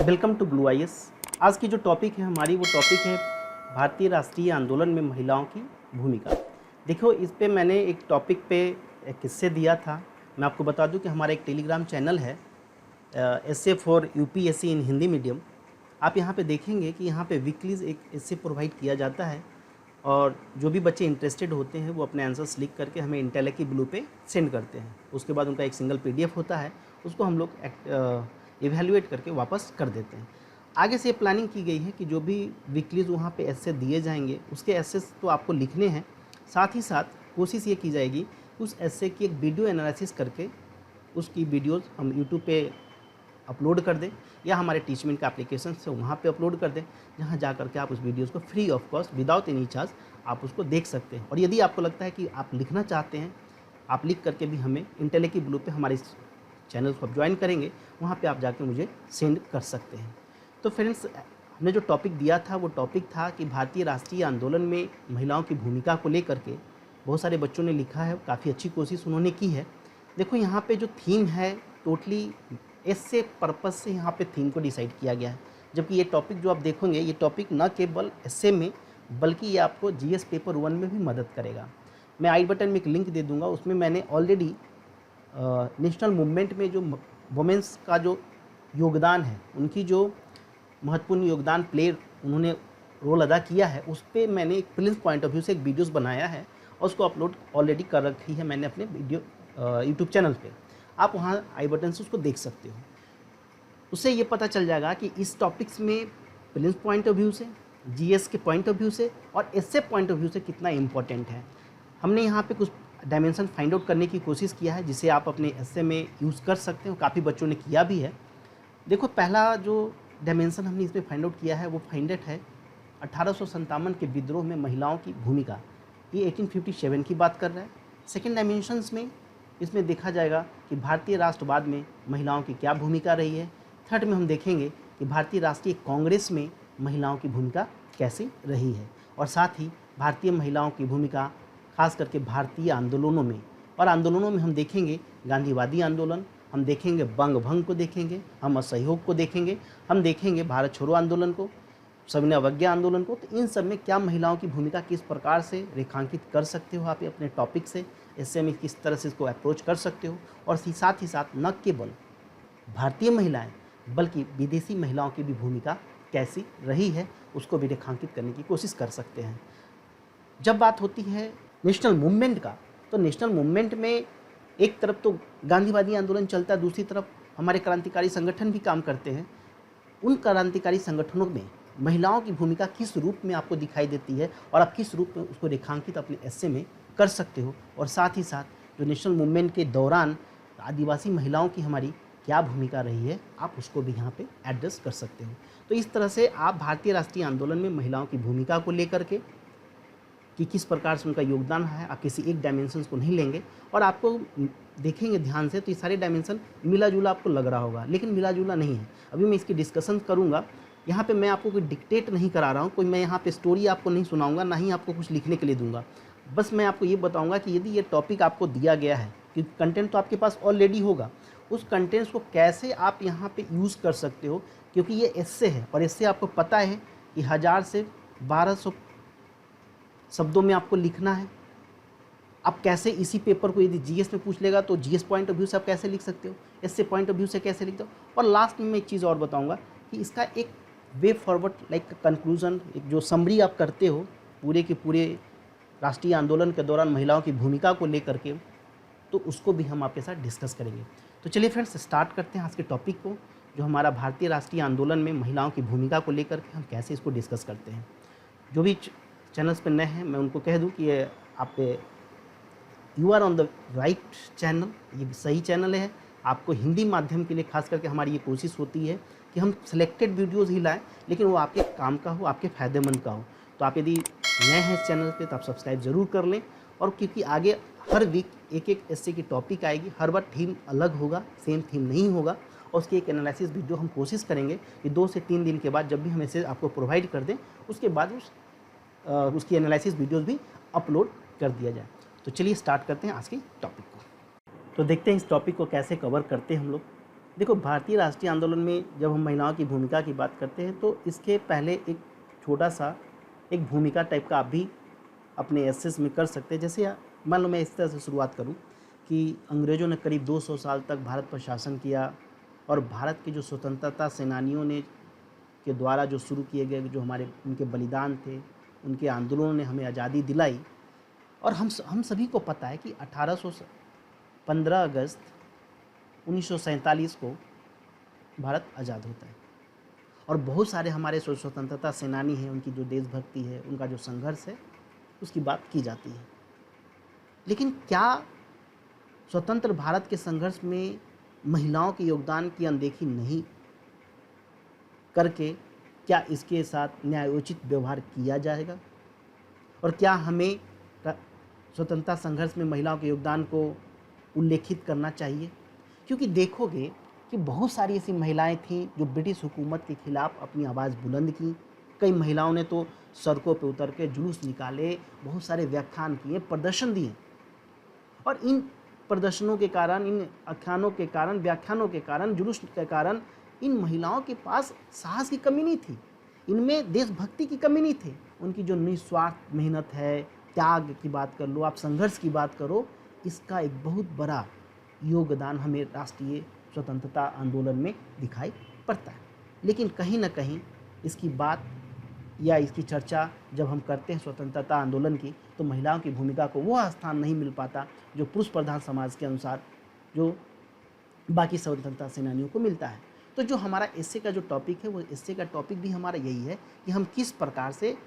Welcome to blue IAS. आज की जो टॉपिक है हमारी वो टॉपिक है भारतीय राष्ट्रीय आंदोलन में महिलाओं की भूमिका। देखो, इस पे मैंने एक टॉपिक पे एक किस्से दिया था। मैं आपको बता दूं कि हमारा एक टेलीग्राम चैनल है SA for UPSC in Hindi medium. आप यहाँ पे देखेंगे कि यहाँ पे वीकलीज एक एसए प्रोवाइड किया जाता है और जो भी बच्चे इंटरेस्टेड होते हैं वो अपने आंसर्स लिख करके हमें इंटेलेक्ट ब्लू पे सेंड करते हैं। उसके बाद उनका एक सिंगल पीडीएफ होता है, उसको हम लोग इवैल्यूएट करके वापस कर देते हैं। आगे से ये प्लानिंग की गई है कि जो भी वीकलीज वहाँ पे एस्से दिए जाएंगे उसके एस्सेस तो आपको लिखने हैं, साथ ही साथ कोशिश ये की जाएगी कि उस एस्से की एक वीडियो एनालिसिस करके उसकी वीडियोज़ हम यूट्यूब पे अपलोड कर दें या हमारे टीचमेंट का एप्लीकेशन से वहाँ पे अपलोड कर दें, जहाँ जा करके आप उस वीडियोज़ को free of cost without any charge आप उसको देख सकते हैं। और यदि आपको लगता है कि आप लिखना चाहते हैं, आप लिख करके भी हमें इंटेलेक्ट ब्लू पे हमारे चैनल को आप ज्वाइन करेंगे, वहाँ पे आप जाके मुझे सेंड कर सकते हैं। तो फ्रेंड्स, हमने जो टॉपिक दिया था वो टॉपिक था कि भारतीय राष्ट्रीय आंदोलन में महिलाओं की भूमिका को लेकर के बहुत सारे बच्चों ने लिखा है, काफ़ी अच्छी कोशिश उन्होंने की है। देखो, यहाँ पे जो थीम है टोटली एस्से पर्पस से यहाँ पे थीम को डिसाइड किया गया है, जबकि ये टॉपिक जो आप देखोगे ये टॉपिक न केवल एस्से में बल्कि ये आपको जीएस पेपर 1 में भी मदद करेगा। मैं आई बटन में एक लिंक दे दूँगा, उसमें मैंने ऑलरेडी नेशनल मूवमेंट में जो वुमेंस का जो योगदान है, उनकी जो महत्वपूर्ण योगदान उन्होंने रोल अदा किया है, उस पर मैंने एक प्रिलिम्स पॉइंट ऑफ व्यू से एक वीडियोस बनाया है और उसको अपलोड ऑलरेडी कर रखी है मैंने अपने वीडियो यूट्यूब चैनल पे। आप वहाँ आई बटन से उसको देख सकते हो। उससे ये पता चल जाएगा कि इस टॉपिक्स में प्रिलिम्स पॉइंट ऑफ व्यू से, जीएस के पॉइंट ऑफ व्यू से और एस्से पॉइंट ऑफ व्यू से कितना इम्पोर्टेंट है। हमने यहाँ पे कुछ डायमेंशन फाइंड आउट करने की कोशिश किया है जिसे आप अपने एस्से में यूज़ कर सकते हो। काफ़ी बच्चों ने किया भी है। देखो, पहला जो डायमेंशन हमने इसमें फाइंड आउट किया है वो फाइंड आउट है 1857 के विद्रोह में महिलाओं की भूमिका। ये 1857 की बात कर रहा है। सेकेंड डायमेंशंस में इसमें देखा जाएगा कि भारतीय राष्ट्रवाद में महिलाओं की क्या भूमिका रही है। थर्ड में हम देखेंगे कि भारतीय राष्ट्रीय कांग्रेस में महिलाओं की भूमिका कैसी रही है, और साथ ही भारतीय महिलाओं की भूमिका खास करके भारतीय आंदोलनों में। और आंदोलनों में हम देखेंगे गांधीवादी आंदोलन, हम देखेंगे बंग भंग को देखेंगे, हम असहयोग को देखेंगे, हम देखेंगे भारत छोड़ो आंदोलन को, सविनय अवज्ञा आंदोलन को। तो इन सब में क्या महिलाओं की भूमिका किस प्रकार से रेखांकित कर सकते हो आप अपने टॉपिक से, इससे में किस तरह से इसको अप्रोच कर सकते हो। और साथ ही साथ न केवल भारतीय महिलाएँ बल्कि विदेशी महिलाओं की भी भूमिका कैसी रही है उसको भी रेखांकित करने की कोशिश कर सकते हैं। जब बात होती है नेशनल मूवमेंट का, तो नेशनल मूवमेंट में एक तरफ तो गांधीवादी आंदोलन चलता है, दूसरी तरफ हमारे क्रांतिकारी संगठन भी काम करते हैं। उन क्रांतिकारी संगठनों में महिलाओं की भूमिका किस रूप में आपको दिखाई देती है और आप किस रूप में उसको रेखांकित अपने एस्से में कर सकते हो। और साथ ही साथ जो नेशनल मूवमेंट के दौरान आदिवासी महिलाओं की हमारी क्या भूमिका रही है, आप उसको भी यहाँ पे एड्रेस कर सकते हो। तो इस तरह से आप भारतीय राष्ट्रीय आंदोलन में महिलाओं की भूमिका को लेकर के कि किस प्रकार से उनका योगदान है, आप किसी एक डायमेंशन को नहीं लेंगे और आपको देखेंगे ध्यान से तो ये सारे डायमेंशन मिला जुला आपको लग रहा होगा, लेकिन मिला जुला नहीं है। अभी मैं इसकी डिस्कशन करूँगा। यहाँ पे मैं आपको कोई डिक्टेट नहीं करा रहा हूँ, कोई मैं यहाँ पे स्टोरी आपको नहीं सुनाऊँगा, ना ही आपको कुछ लिखने के लिए दूंगा। बस मैं आपको ये बताऊँगा कि यदि ये टॉपिक आपको दिया गया है कि कंटेंट तो आपके पास ऑलरेडी होगा, उस कंटेंट्स को कैसे आप यहाँ पर यूज़ कर सकते हो, क्योंकि ये एस्से है और इससे आपको पता है कि 1000 से 1200 शब्दों में आपको लिखना है। आप कैसे इसी पेपर को यदि जीएस में पूछ लेगा तो जीएस पॉइंट ऑफ व्यू से आप कैसे लिख सकते हो, एस्से पॉइंट ऑफ व्यू से कैसे लिखते हो। और लास्ट में मैं एक चीज़ और बताऊंगा कि इसका एक वे फॉरवर्ड लाइक कंक्लूजन, एक जो समरी आप करते हो पूरे के पूरे राष्ट्रीय आंदोलन के दौरान महिलाओं की भूमिका को लेकर के, तो उसको भी हम आपके साथ डिस्कस करेंगे। तो चलिए फ्रेंड्स, स्टार्ट करते हैं आज के टॉपिक को, जो हमारा भारतीय राष्ट्रीय आंदोलन में महिलाओं की भूमिका को लेकर के हम कैसे इसको डिस्कस करते हैं। जो भी चैनल्स पे नए हैं मैं उनको कह दूं कि ये आप you are on the right channel, ये सही चैनल है। आपको हिंदी माध्यम के लिए खास करके हमारी ये कोशिश होती है कि हम सिलेक्टेड वीडियोस ही लाएं, लेकिन वो आपके काम का हो, आपके फ़ायदेमंद का हो। तो आप यदि नए हैं इस चैनल पे तो आप सब्सक्राइब ज़रूर कर लें। और क्योंकि आगे हर वीक एक एक एस्से की टॉपिक आएगी, हर बार थीम अलग होगा, सेम थीम नहीं होगा। और उसकी एक एनालिसिस वीडियो हम कोशिश करेंगे कि 2 से 3 दिन के बाद जब भी हम इसे आपको प्रोवाइड कर दें, उसके बाद उसकी एनालिसिस वीडियोस भी अपलोड कर दिया जाए। तो चलिए स्टार्ट करते हैं आज के टॉपिक को। तो देखते हैं इस टॉपिक को कैसे कवर करते हैं हम लोग। देखो, भारतीय राष्ट्रीय आंदोलन में जब हम महिलाओं की भूमिका की बात करते हैं तो इसके पहले एक छोटा सा एक भूमिका टाइप का आप भी अपने एसेस में कर सकते हैं। जैसे मान लो मैं इस तरह से शुरुआत करूं कि अंग्रेज़ों ने करीब 200 साल तक भारत पर शासन किया और भारत के जो स्वतंत्रता सेनानियों ने के द्वारा जो शुरू किए गए जो हमारे उनके बलिदान थे, उनके आंदोलनों ने हमें आज़ादी दिलाई। और हम सभी को पता है कि 15 अगस्त 1947 को भारत आज़ाद होता है और बहुत सारे हमारे स्वतंत्रता सेनानी हैं, उनकी जो देशभक्ति है, उनका जो संघर्ष है, उसकी बात की जाती है। लेकिन क्या स्वतंत्र भारत के संघर्ष में महिलाओं के योगदान की अनदेखी नहीं करके क्या इसके साथ न्यायोचित व्यवहार किया जाएगा? और क्या हमें स्वतंत्रता संघर्ष में महिलाओं के योगदान को उल्लेखित करना चाहिए? क्योंकि देखोगे कि बहुत सारी ऐसी महिलाएं थीं जो ब्रिटिश हुकूमत के खिलाफ अपनी आवाज़ बुलंद की। कई महिलाओं ने तो सड़कों पर उतर के जुलूस निकाले, बहुत सारे व्याख्यान किए, प्रदर्शन दिए। और इन प्रदर्शनों के कारण, इन आख्यानों के कारण, व्याख्यानों के कारण, जुलूस के कारण इन महिलाओं के पास साहस की कमी नहीं थी, इनमें देशभक्ति की कमी नहीं थी। उनकी जो निस्वार्थ मेहनत है, त्याग की बात कर लो, आप संघर्ष की बात करो, इसका एक बहुत बड़ा योगदान हमें राष्ट्रीय स्वतंत्रता आंदोलन में दिखाई पड़ता है। लेकिन कहीं ना कहीं इसकी बात या इसकी चर्चा जब हम करते हैं स्वतंत्रता आंदोलन की, तो महिलाओं की भूमिका को वह स्थान नहीं मिल पाता जो पुरुष प्रधान समाज के अनुसार जो बाकी स्वतंत्रता सेनानियों को मिलता है। तो जो हमारा एस्से का जो टॉपिक है, वो एस्से का टॉपिक भी हमारा यही है कि हम किस प्रकार से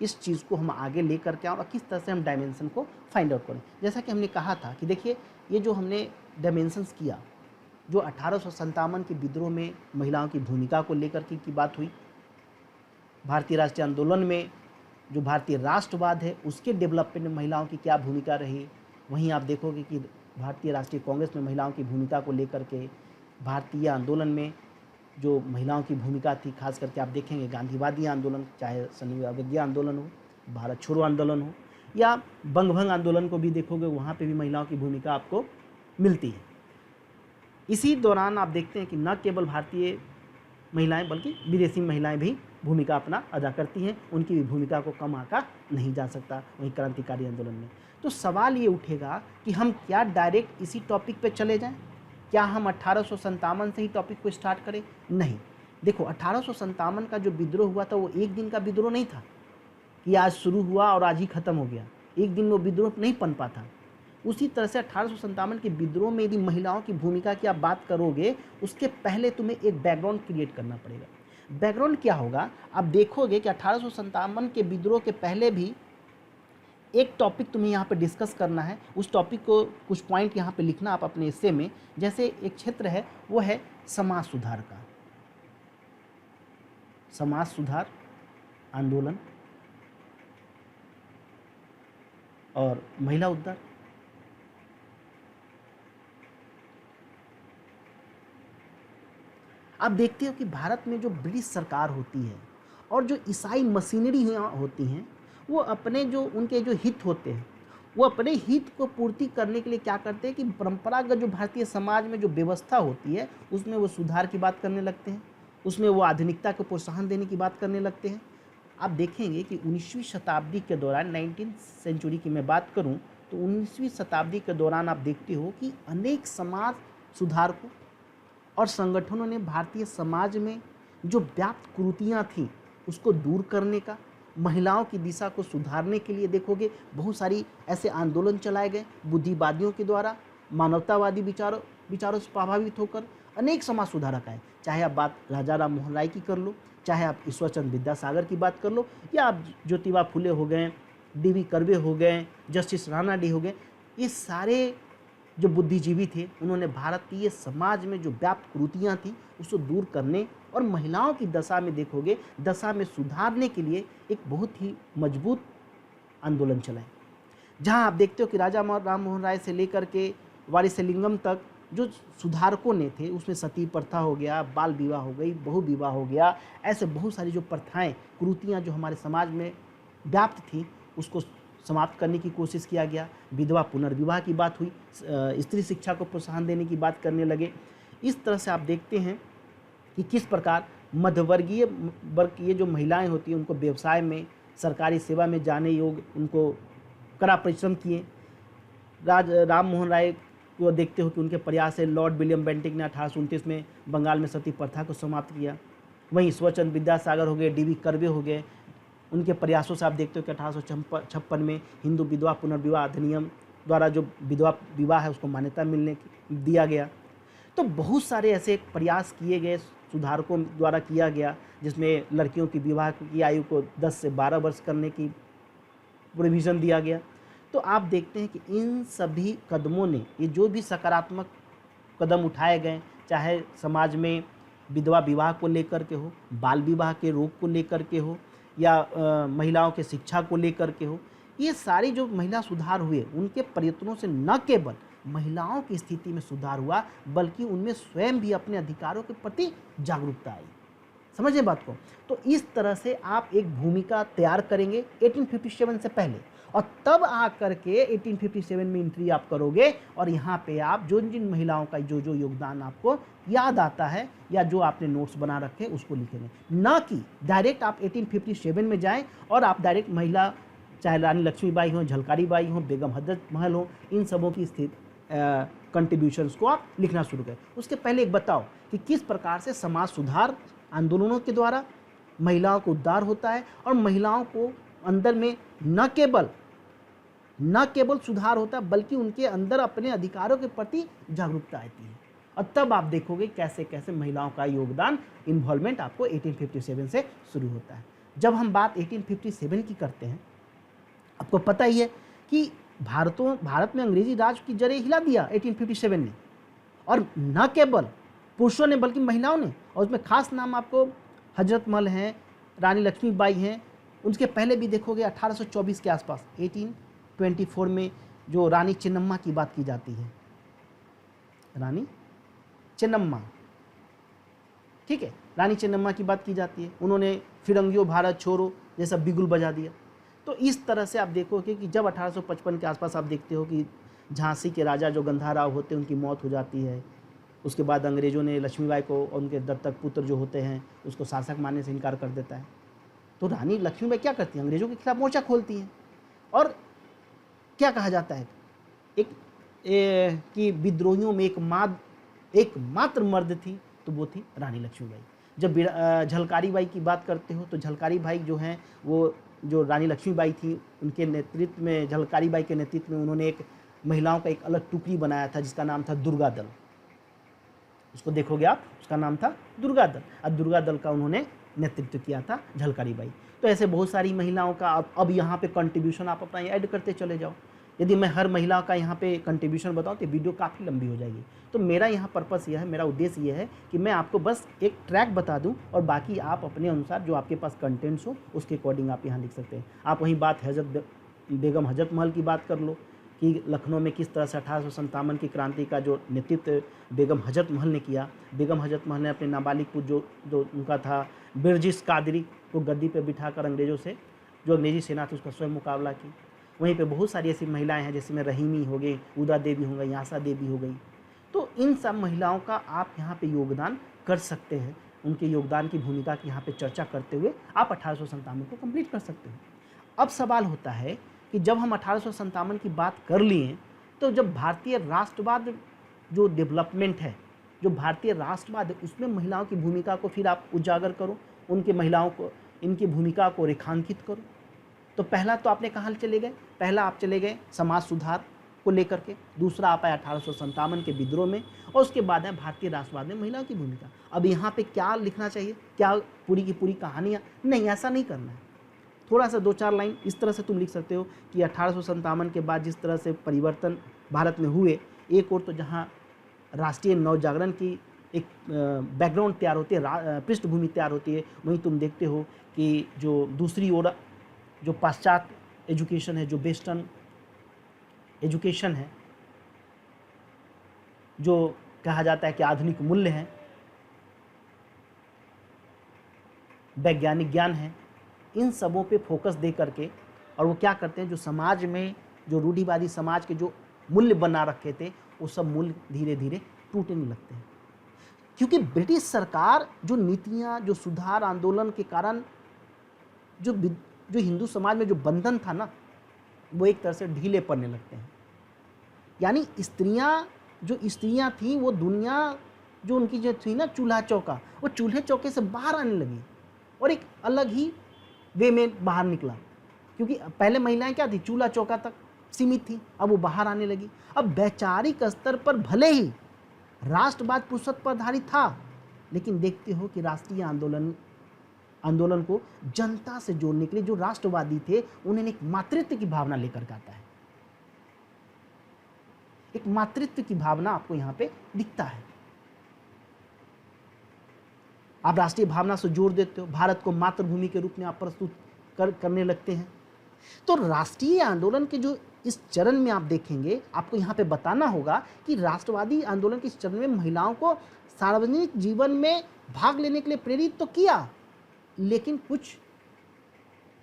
इस चीज़ को हम आगे ले करके आएँ और किस तरह से हम डायमेंशन को फाइंड आउट करें। जैसा कि हमने कहा था कि देखिए, ये जो हमने डायमेंशंस किया, जो 1857 के विद्रोह में महिलाओं की भूमिका को लेकर की बात हुई, भारतीय राष्ट्रीय आंदोलन में जो भारतीय राष्ट्रवाद है उसके डेवलपमेंट में महिलाओं की क्या भूमिका रही। वहीं आप देखोगे कि भारतीय राष्ट्रीय कांग्रेस में महिलाओं की भूमिका को लेकर के भारतीय आंदोलन में जो महिलाओं की भूमिका थी, खास करके आप देखेंगे गांधीवादी आंदोलन, चाहे संविदा आंदोलन हो, भारत छोड़ो आंदोलन हो, या बंगभंग आंदोलन को भी देखोगे, वहाँ पे भी महिलाओं की भूमिका आपको मिलती है। इसी दौरान आप देखते हैं कि न केवल भारतीय महिलाएं बल्कि विदेशी महिलाएं भी भूमिका अपना अदा करती हैं, उनकी भी भूमिका को कम आंका नहीं जा सकता वहीं क्रांतिकारी आंदोलन में। तो सवाल ये उठेगा कि हम क्या डायरेक्ट इसी टॉपिक पे चले जाएं? क्या हम 1857 से ही टॉपिक को स्टार्ट करें? नहीं। देखो, 1857 का जो विद्रोह हुआ था वो एक दिन का विद्रोह नहीं था कि आज शुरू हुआ और आज ही खत्म हो गया। एक दिन वो विद्रोह नहीं पनपा था। उसी तरह से 1857 के विद्रोह में यदि महिलाओं की भूमिका की आप बात करोगे, उसके पहले तुम्हें एक बैकग्राउंड क्रिएट करना पड़ेगा। बैकग्राउंड क्या होगा? आप देखोगे कि 1857 के विद्रोह के पहले भी एक टॉपिक तुम्हें यहाँ पे डिस्कस करना है। उस टॉपिक को कुछ पॉइंट यहाँ पे लिखना आप अपने हिस्से में। जैसे एक क्षेत्र है, वो है समाज सुधार का, समाज सुधार आंदोलन और महिला उद्धार। आप देखते हो कि भारत में जो ब्रिटिश सरकार होती है और जो ईसाई मशीनरी होती हैं, वो अपने जो उनके जो हित होते हैं, वो अपने हित को पूर्ति करने के लिए क्या करते हैं कि परंपरागत जो भारतीय समाज में जो व्यवस्था होती है उसमें वो सुधार की बात करने लगते हैं, उसमें वो आधुनिकता को प्रोत्साहन देने की बात करने लगते हैं। आप देखेंगे कि 19वीं शताब्दी के दौरान, 19th सेंचुरी की मैं बात करूँ तो 19वीं शताब्दी के दौरान आप देखते हो कि अनेक समाज सुधारकों और संगठनों ने भारतीय समाज में जो व्याप्त कुरीतियाँ थीं उसको दूर करने का, महिलाओं की दिशा को सुधारने के लिए देखोगे बहुत सारी ऐसे आंदोलन चलाए गए बुद्धिवादियों के द्वारा, मानवतावादी विचारों से प्रभावित होकर अनेक समाज सुधारक आए। चाहे आप बात राजा राम मोहन राय की कर लो, चाहे आप ईश्वरचंद्र विद्यासागर की बात कर लो, या आप ज्योतिबा फुले हो गए, डी.वी. कर्वे हो गए, जस्टिस राणा डी हो गए, ये सारे जो बुद्धिजीवी थे, उन्होंने भारतीय समाज में जो व्याप्त कुरीतियाँ थी उसको दूर करने और महिलाओं की दशा में देखोगे, दशा में सुधारने के लिए एक बहुत ही मजबूत आंदोलन चलाए। जहां आप देखते हो कि राजा राम मोहन राय से लेकर के वारिसलिंगम तक जो सुधारकों ने थे, उसमें सती प्रथा हो गया, बाल विवाह हो गई, बहु विवाह हो गया, ऐसे बहुत सारी जो प्रथाएं, कुरीतियाँ जो हमारे समाज में व्याप्त थी उसको समाप्त करने की कोशिश किया गया। विधवा पुनर्विवाह की बात हुई, स्त्री शिक्षा को प्रोत्साहन देने की बात करने लगे। इस तरह से आप देखते हैं कि किस प्रकार मध्यवर्गीय वर्ग की ये जो महिलाएं होती हैं उनको व्यवसाय में, सरकारी सेवा में जाने योग्य, उनको कड़ा परिश्रम किए। राम मोहन राय को देखते हो कि उनके प्रयास से लॉर्ड विलियम बेंटिक ने 1829 में बंगाल में सती प्रथा को समाप्त किया। वहीं ईश्वरचंद्र विद्यासागर हो गए, डी.वी. कर्वे हो गए, उनके प्रयासों से आप देखते हो कि 1856 में हिंदू विधवा पुनर्विवाह अधिनियम द्वारा जो विधवा विवाह है उसको मान्यता दिया गया। तो बहुत सारे ऐसे प्रयास किए गए, सुधारकों द्वारा किया गया, जिसमें लड़कियों की विवाह की आयु को 10 से 12 वर्ष करने की प्रोविज़न दिया गया। तो आप देखते हैं कि इन सभी कदमों ने, ये जो भी सकारात्मक कदम उठाए गए, चाहे समाज में विधवा विवाह को लेकर के हो, बाल विवाह के रोक को लेकर के हो, या महिलाओं के शिक्षा को लेकर के हो, ये सारी जो महिला सुधार हुए, उनके प्रयत्नों से न केवल महिलाओं की स्थिति में सुधार हुआ, बल्कि उनमें स्वयं भी अपने अधिकारों के प्रति जागरूकता आई। समझे बात को? तो इस तरह से आप एक भूमिका तैयार करेंगे 1857 से पहले, और तब आकर के 1857 में एंट्री आप करोगे, और यहाँ पे आप जिन महिलाओं का जो योगदान आपको याद आता है या जो आपने नोट्स बना रखे उसको लिखेंगे, ना कि डायरेक्ट आप 1857 में जाएं और आप डायरेक्ट महिला, चाहे रानी लक्ष्मीबाई हो, झलकारी बाई हो, बेगम हजरत महल हो, इन सबों की स्थिति कंट्रीब्यूशंस को आप लिखना शुरू करें। उसके पहले एक बताओ कि किस प्रकार से समाज सुधार आंदोलनों के द्वारा महिलाओं को उद्धार होता है, और महिलाओं को अंदर में न केवल सुधार होता है, बल्कि उनके अंदर अपने अधिकारों के प्रति जागरूकता आती है। और तब आप देखोगे कैसे कैसे महिलाओं का योगदान, इन्वॉल्वमेंट आपको 1857 से शुरू होता है। जब हम बात 1857 की करते हैं, आपको पता ही है कि भारत में अंग्रेजी राज की जड़ें हिला दिया 1857 ने, और न केवल पुरुषों ने बल्कि महिलाओं ने। और उसमें खास नाम आपको हजरत महल हैं, रानी लक्ष्मीबाई हैं। उसके पहले भी देखोगे 1824 के आसपास 1824 में जो रानी चेन्नम्मा की बात की जाती है, रानी चेन्नम्मा, ठीक है, रानी चेन्नम्मा की बात की जाती है। उन्होंने फिरंगियों भारत छोड़ो जैसा बिगुल बजा दिया। तो इस तरह से आप देखोगे कि जब 1855 के आसपास आप देखते हो कि झांसी के राजा जो गंधाराव होते हैं उनकी मौत हो जाती है। उसके बाद अंग्रेज़ों ने लक्ष्मीबाई को और उनके दत्तक पुत्र जो होते हैं उसको शासक मानने से इनकार कर देता है। तो रानी लक्ष्मीबाई क्या करती हैं? अंग्रेज़ों के खिलाफ मोर्चा खोलती हैं, और क्या कहा जाता है कि विद्रोहियों में एकमात्र मर्द थी, तो वो थी रानी लक्ष्मीबाई। जब झलकारी बाई की बात करते हो तो झलकारी बाई जो हैं, वो जो रानी लक्ष्मीबाई थी उनके नेतृत्व में, झलकारी बाई के नेतृत्व में उन्होंने एक महिलाओं का एक अलग टुकड़ी बनाया था जिसका नाम था दुर्गा दल। उसको देखोगे आप, उसका नाम था दुर्गा दल, और दुर्गा दल का उन्होंने नेतृत्व किया था झलकारी बाई। तो ऐसे बहुत सारी महिलाओं का अब यहाँ पे कंट्रीब्यूशन आप अपना ऐड करते चले जाओ। यदि मैं हर महिला का यहाँ पे कंट्रीब्यूशन बताऊँ तो वीडियो काफ़ी लंबी हो जाएगी। तो मेरा यहाँ पर्पस यह है, मेरा उद्देश्य यह है कि मैं आपको बस एक ट्रैक बता दूँ, और बाकी आप अपने अनुसार जो आपके पास कंटेंट्स हो उसके अकॉर्डिंग आप यहाँ लिख सकते हैं। आप वहीं बात बेगम हजरत महल की बात कर लो कि लखनऊ में किस तरह से 1857 की क्रांति का जो नेतृत्व बेगम हजरत महल ने किया। बेगम हजरत महल ने अपने नाबालिग पुत्र जो उनका था बिरजिस कादरी को गद्दी पर बिठाकर अंग्रेज़ों से, जो अंग्रेजी सेना थी, उसका स्वयं मुकाबला की। वहीं पे बहुत सारी ऐसी महिलाएं हैं, जैसे में रहीमी हो गई, उदा देवी हो गई, यासा देवी हो गई। तो इन सब महिलाओं का आप यहाँ पे योगदान कर सकते हैं। उनके योगदान की भूमिका की यहाँ पे चर्चा करते हुए आप 1857 को कंप्लीट कर सकते हैं। अब सवाल होता है कि जब हम 1857 की बात कर लिए, तो जब भारतीय राष्ट्रवाद जो डेवलपमेंट है, जो भारतीय राष्ट्रवाद है, उसमें महिलाओं की भूमिका को फिर आप उजागर करो, उनके महिलाओं को, इनकी भूमिका को रेखांकित करो। तो पहला तो आपने कहाँ चले गए? पहला आप चले गए समाज सुधार को लेकर के, दूसरा आप आए 1857 के विद्रोह में, और उसके बाद है भारतीय राष्ट्रवाद में महिलाओं की भूमिका। अब यहाँ पे क्या लिखना चाहिए? क्या पूरी की पूरी कहानियाँ? नहीं, ऐसा नहीं करना है। थोड़ा सा 2-4 लाइन इस तरह से तुम लिख सकते हो कि 1857 के बाद जिस तरह से परिवर्तन भारत में हुए, एक और तो जहाँ राष्ट्रीय नवजागरण की एक बैकग्राउंड तैयार होती है, पृष्ठभूमि तैयार होती है, वहीं तुम देखते हो कि जो दूसरी ओर जो पाश्चात्य एजुकेशन है, जो वेस्टर्न एजुकेशन है, जो कहा जाता है कि आधुनिक मूल्य हैं, वैज्ञानिक ज्ञान है, इन सबों पे फोकस दे करके, और वो क्या करते हैं, जो समाज में जो रूढ़िवादी समाज के जो मूल्य बना रखे थे, वो सब मूल्य धीरे धीरे टूटने लगते हैं। क्योंकि ब्रिटिश सरकार जो नीतियाँ, जो सुधार आंदोलन के कारण जो हिंदू समाज में जो बंधन था ना, वो एक तरह से ढीले पड़ने लगते हैं। यानी जो स्त्रियाँ थीं, वो दुनिया जो उनकी जो थी ना चूल्हा चौका, वो चूल्हे चौके से बाहर आने लगी और एक अलग ही वे में बाहर निकला। क्योंकि पहले महिलाएं क्या थी, चूल्हा चौका तक सीमित थी, अब वो बाहर आने लगी। अब वैचारिक स्तर पर भले ही राष्ट्रवाद पुरुषत्व पर आधारित था, लेकिन देखते हो कि राष्ट्रीय आंदोलन को जनता से जोड़ने के लिए जो राष्ट्रवादी थे, उन्हें एक मातृत्व की भावना लेकर के आता है। एक मातृत्व की भावना आपको यहां पे दिखता है। आप राष्ट्रीय भावना से जोड़ देते हो, भारत को मातृभूमि के रूप में आप प्रस्तुत करने लगते हैं। तो राष्ट्रीय आंदोलन के जो इस चरण में आप देखेंगे, आपको यहाँ पे बताना होगा कि राष्ट्रवादी आंदोलन के इस चरण में महिलाओं को सार्वजनिक जीवन में भाग लेने के लिए प्रेरित तो किया, लेकिन कुछ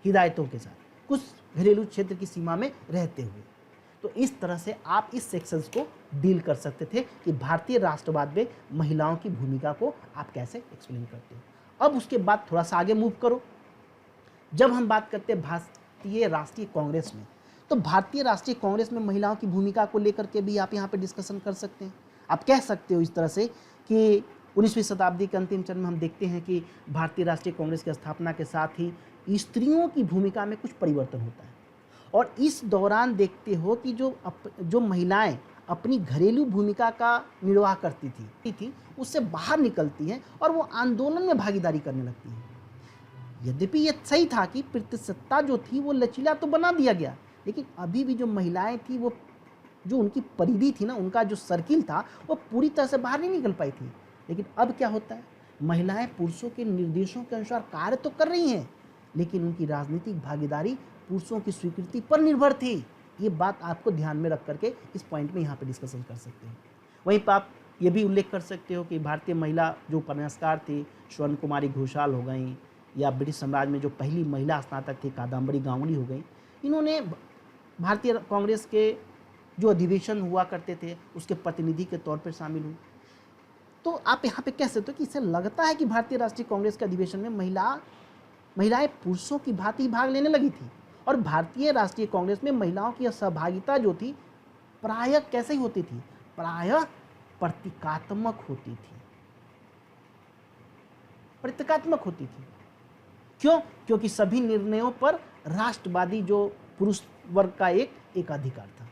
हिदायतों के साथ, कुछ घरेलू क्षेत्र की सीमा में रहते हुए। तो इस तरह से आप इस सेक्शंस को डील कर सकते थे कि भारतीय राष्ट्रवाद में महिलाओं की भूमिका को आप कैसे एक्सप्लेन करते हो। अब उसके बाद थोड़ा सा आगे मूव करो। जब हम बात करते हैं भारतीय राष्ट्रीय कांग्रेस में, तो भारतीय राष्ट्रीय कांग्रेस में महिलाओं की भूमिका को लेकर के भी आप यहाँ पे डिस्कशन कर सकते हैं। आप कह सकते हो इस तरह से कि 19वीं शताब्दी के अंतिम चरण में हम देखते हैं कि भारतीय राष्ट्रीय कांग्रेस की स्थापना के साथ ही स्त्रियों की भूमिका में कुछ परिवर्तन होता है, और इस दौरान देखते हो कि जो महिलाएं अपनी घरेलू भूमिका का निर्वाह करती थी उससे बाहर निकलती हैं और वो आंदोलन में भागीदारी करने लगती हैं। यद्यपि ये सही था कि प्रतिसत्ता जो थी वो लचीला तो बना दिया गया, लेकिन अभी भी जो महिलाएं थी, वो जो उनकी परिधि थी ना, उनका जो सर्किल था, वो पूरी तरह से बाहर नहीं निकल पाई थी। लेकिन अब क्या होता है, महिलाएं पुरुषों के निर्देशों के अनुसार कार्य तो कर रही हैं, लेकिन उनकी राजनीतिक भागीदारी पुरुषों की स्वीकृति पर निर्भर थी। ये बात आपको ध्यान में रख करके इस पॉइंट में यहाँ पे डिस्कशन कर सकते हैं। वहीं पर आप ये भी उल्लेख कर सकते हो कि भारतीय महिला जो उपन्यासकार थी, स्वर्ण कुमारी घोषाल हो गई, या ब्रिटिश साम्राज्य में जो पहली महिला स्नातक थी कादम्बरी गांगुली हो गई, इन्होंने भारतीय कांग्रेस के जो अधिवेशन हुआ करते थे उसके प्रतिनिधि के तौर पर शामिल हुई। तो आप यहाँ पे कह सकते हो कि इससे लगता है कि भारतीय राष्ट्रीय कांग्रेस के अधिवेशन में महिलाएं पुरुषों की भांति भाग लेने लगी थी, और भारतीय राष्ट्रीय कांग्रेस में महिलाओं की सहभागिता जो थी प्रायः कैसे होती थी, प्रायः प्रतीकात्मक होती थी। प्रतीकात्मक होती थी क्यों? क्योंकि सभी निर्णयों पर राष्ट्रवादी जो पुरुष वर्ग का एक अधिकार था।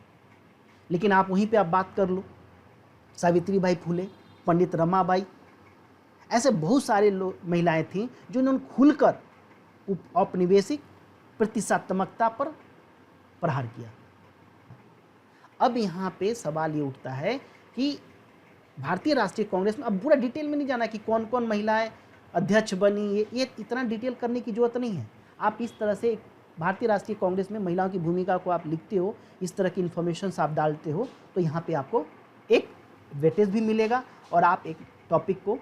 लेकिन आप वहीं पे आप बात कर लो, सावित्रीबाई फुले, पंडित रमाबाई, ऐसे बहुत सारे महिलाएं थीं जिन्होंने खुलकर औपनिवेशिक प्रतिष्ठात्मकता पर प्रहार किया। अब यहाँ पे सवाल ये उठता है कि भारतीय राष्ट्रीय कांग्रेस में, अब पूरा डिटेल में नहीं जाना कि कौन कौन महिलाएं अध्यक्ष बनी, ये इतना डिटेल करने की जरूरत नहीं है। आप इस तरह से भारतीय राष्ट्रीय कांग्रेस में महिलाओं की भूमिका को आप लिखते हो, इस तरह की इन्फॉर्मेशन आप डालते हो, तो यहाँ पे आपको एक वेटेज भी मिलेगा और आप एक टॉपिक को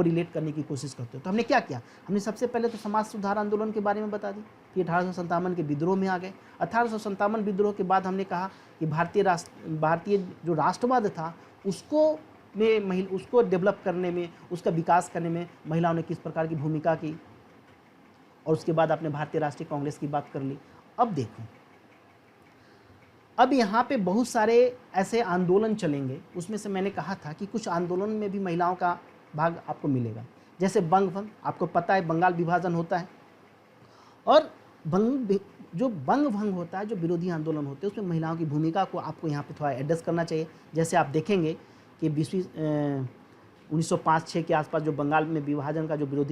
रिलेट करने की कोशिश करते हो। तो हमने क्या किया, हमने सबसे पहले तो समाज सुधार आंदोलन के बारे में बता दी कि 1857 के विद्रोह में आ गए। 1857 विद्रोह के बाद हमने कहा कि भारतीय जो राष्ट्रवाद था उसको डेवलप करने में, उसका विकास करने में महिलाओं ने किस प्रकार की भूमिका की, और उसके बाद आपने भारतीय राष्ट्रीय कांग्रेस की बात कर ली। अब देखो, अब यहाँ पे बहुत सारे ऐसे आंदोलन चलेंगे, उसमें से मैंने कहा था कि कुछ आंदोलन में भी महिलाओं का भाग आपको मिलेगा। जैसे बंग भंग, आपको पता है बंगाल विभाजन होता है, और जो बंग भंग होता है, जो विरोधी आंदोलन होते हैं, उसमें महिलाओं की भूमिका को आपको यहाँ पे थोड़ा एड्रेस करना चाहिए। जैसे आप देखेंगे कि 1905-06 के आसपास जो बंगाल में विभाजन का जो विरोध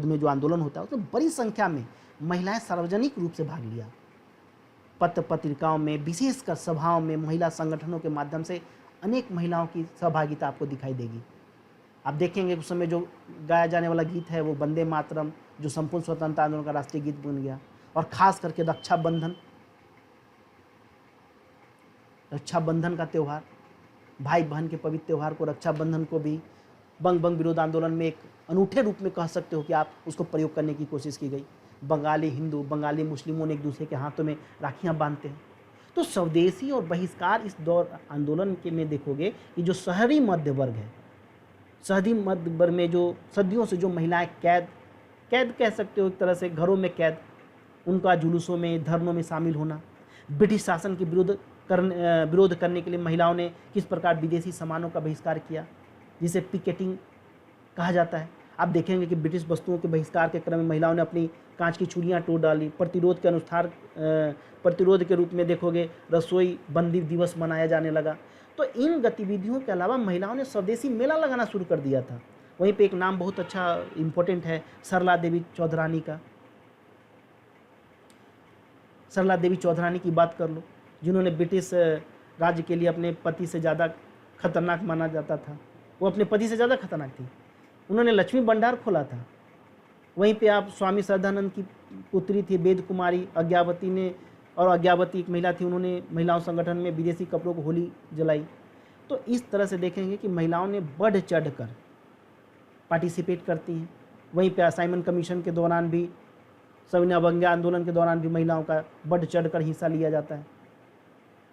में जो आंदोलन होता है, उसमें बड़ी संख्या में महिलाएं सार्वजनिक रूप से भाग लिया। पत्र पत्रिकाओं में, विशेषकर सभाओं में, महिला संगठनों के माध्यम से अनेक महिलाओं की सहभागिता आपको दिखाई देगी। आप देखेंगे उस समय जो गाया जाने वाला गीत है वो वंदे मातरम, जो संपूर्ण स्वतंत्रता आंदोलन का राष्ट्रीय गीत बन गया। और खास करके रक्षाबंधन का त्यौहार, भाई बहन के पवित्र त्यौहार को, रक्षाबंधन को भी बंग विरोध आंदोलन में एक अनूठे रूप में कह सकते हो कि आप उसको प्रयोग करने की कोशिश की गई। बंगाली हिंदू, बंगाली मुस्लिमों ने एक दूसरे के हाथों में राखियां बांधते हैं। तो स्वदेशी और बहिष्कार इस दौर आंदोलन के में देखोगे कि जो शहरी मध्य वर्ग है, शहरी मध्य में जो सदियों से जो महिलाएं कैद कैद कह सकते हो, एक तरह से घरों में कैद, उनका जुलूसों में, धरनों में शामिल होना, ब्रिटिश शासन के विरोध करने के लिए महिलाओं ने किस प्रकार विदेशी सामानों का बहिष्कार किया, जिसे पिकेटिंग कहा जाता है। आप देखेंगे कि ब्रिटिश वस्तुओं के बहिष्कार के क्रम में महिलाओं ने अपनी कांच की चूड़ियाँ तोड़ डाली। प्रतिरोध के रूप में देखोगे रसोई बंदी दिवस मनाया जाने लगा। तो इन गतिविधियों के अलावा महिलाओं ने स्वदेशी मेला लगाना शुरू कर दिया था। वहीं पे एक नाम बहुत अच्छा इम्पोर्टेंट है, सरला देवी चौधरानी का। सरला देवी चौधरानी की बात कर लो, जिन्होंने ब्रिटिश राज्य के लिए अपने पति से ज़्यादा खतरनाक माना जाता था, वो अपने पति से ज़्यादा खतरनाक थी। उन्होंने लक्ष्मी भंडार खोला था। वहीं पे आप स्वामी श्रद्धानंद की पुत्री थी वेद कुमारी अज्ञावती ने, और अज्ञावती एक महिला थी, उन्होंने महिलाओं संगठन में विदेशी कपड़ों को होली जलाई। तो इस तरह से देखेंगे कि महिलाओं ने बढ़ चढ़ कर पार्टिसिपेट करती हैं। वहीं पे साइमन कमीशन के दौरान भी, सविनय अवज्ञा आंदोलन के दौरान भी महिलाओं का बढ़ चढ़ कर हिस्सा लिया जाता है।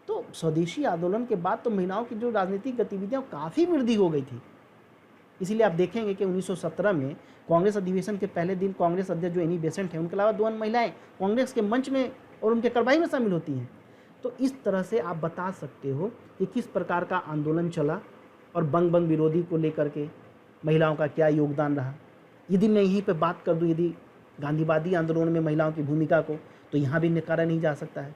तो स्वदेशी आंदोलन के बाद तो महिलाओं की जो राजनीतिक गतिविधियाँ काफ़ी वृद्धि हो गई थी। इसीलिए आप देखेंगे कि 1917 में कांग्रेस अधिवेशन के पहले दिन कांग्रेस अध्यक्ष जो एनी बेसेंट हैं, उनके अलावा 2 महिलाएं कांग्रेस के मंच में और उनके कार्रवाई में शामिल होती हैं। तो इस तरह से आप बता सकते हो कि किस प्रकार का आंदोलन चला और बंग बंग विरोधी को लेकर के महिलाओं का क्या योगदान रहा। यदि मैं यहीं पे बात कर दूं यदि गांधीवादी आंदोलन में महिलाओं की भूमिका को, तो यहाँ भी नकारा नहीं जा सकता है।